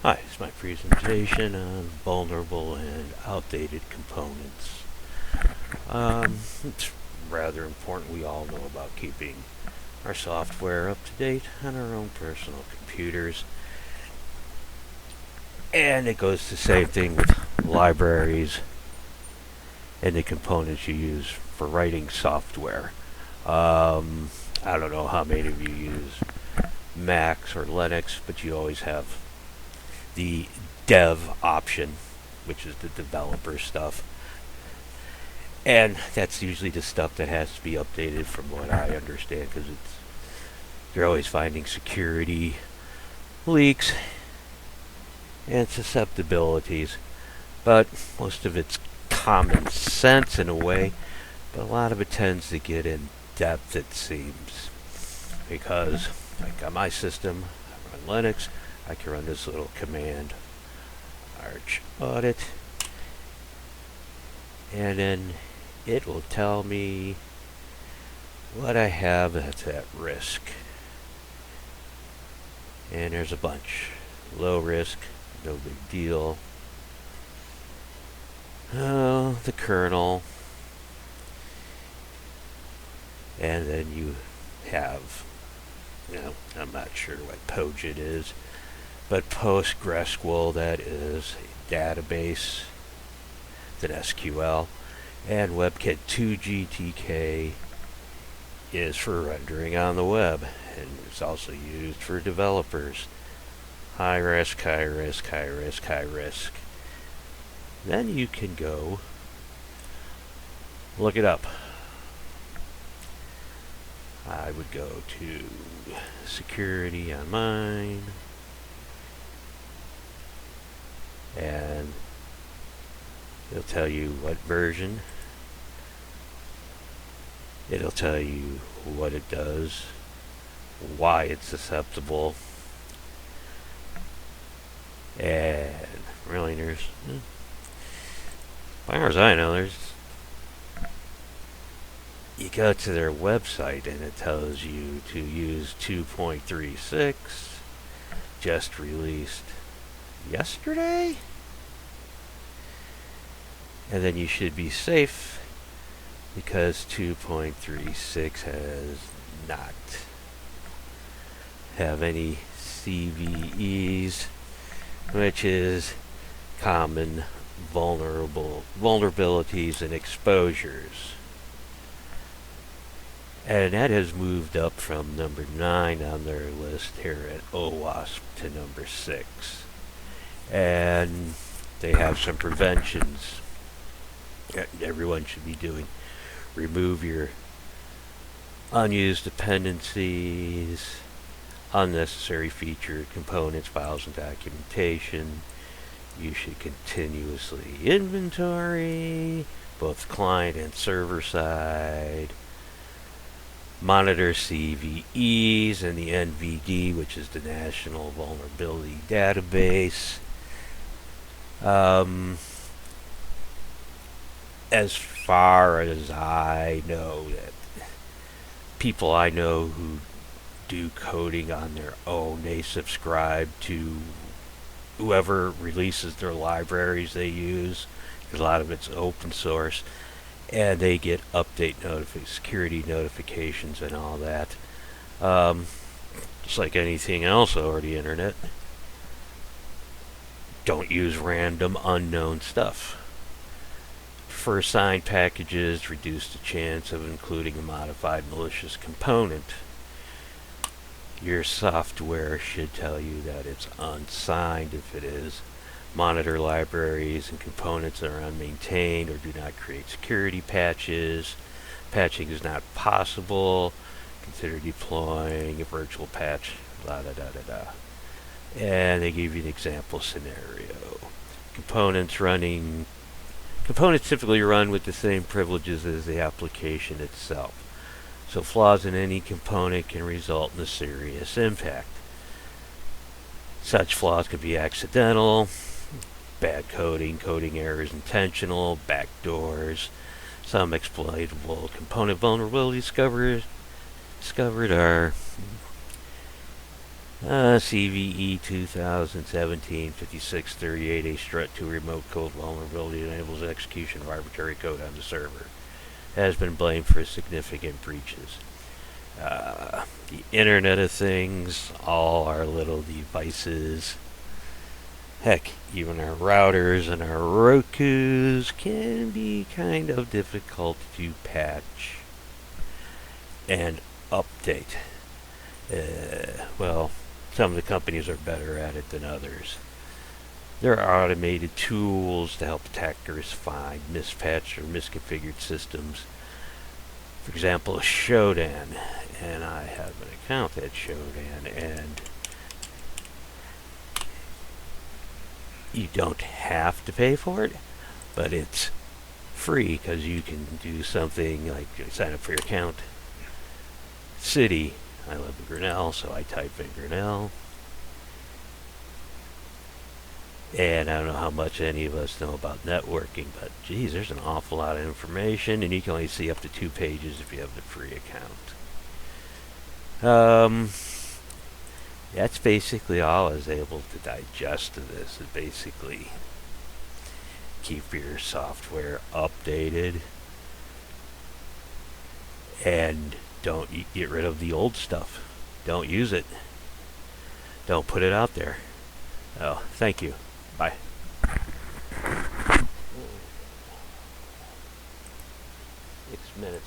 Hi, it's my presentation on vulnerable and outdated components. It's rather important. We all know about keeping our software up to date on our own personal computers. And it goes the same thing with libraries and the components you use for writing software. I don't know how many of you use Macs or Linux, but you always have the dev option, which is the developer stuff. And that's usually the stuff that has to be updated from what I understand, because you're always finding security leaks and susceptibilities. But most of it's common sense in a way, but a lot of it tends to get in depth, it seems. Because, like on my system, I run Linux, I can run this little command, arch audit, and then it will tell me what I have that's at risk. And there's a bunch. Low risk, no big deal. The kernel. And then you have, I'm not sure what Pogit is, but PostgreSQL, that is a database, it's an SQL, and WebKit 2 GTK is for rendering on the web, and it's also used for developers. High risk, high risk, high risk, high risk. Then you can go look it up. I would go to security on mine, and it'll tell you what version. It'll tell you what it does, why it's susceptible, and really as far as I know, you go to their website and it tells you to use 2.36, just released yesterday, and then you should be safe because 2.36 has not have any CVEs, which is common vulnerabilities and exposures. And that has moved up from number 9 on their list here at OWASP to number 6. And they have some preventions that everyone should be doing. Remove your unused dependencies, unnecessary feature components, files, and documentation. You should continuously inventory, both client and server side. Monitor CVEs and the NVD, which is the National Vulnerability Database. As far as I know, that people I know who do coding on their own, they subscribe to whoever releases their libraries they use, because a lot of it's open source, and they get update security notifications and all that. Just like anything else over the internet, don't use random unknown stuff. For assigned packages, reduce the chance of including a modified malicious component. Your software should tell you that it's unsigned if it is. Monitor libraries and components that are unmaintained or do not create security patches. Patching is not possible. Consider deploying a virtual patch. And they give you an example scenario. Components typically run with the same privileges as the application itself. So flaws in any component can result in a serious impact. Such flaws could be accidental, bad coding, coding errors intentional, backdoors. Some exploitable component vulnerabilities discovered are CVE 2017-5638, a strut to remote code vulnerability enables execution of arbitrary code on the server, has been blamed for significant breaches. The Internet of Things, all our little devices, heck, even our routers and our Rokus can be kind of difficult to patch and update. Well, some of the companies are better at it than others. There are automated tools to help attackers find mispatched or misconfigured systems. For example, Shodan, and I have an account at Shodan, and you don't have to pay for it, but it's free because you can do something like sign up for your account. City, I live in Grinnell, so I type in Grinnell. And I don't know how much any of us know about networking, but geez, there's an awful lot of information, and you can only see up to 2 pages if you have the free account. That's basically all I was able to digest of this. Is basically keep your software updated and don't get rid of the old stuff. Don't use it. Don't put it out there. Oh, thank you. Bye. 6 minutes.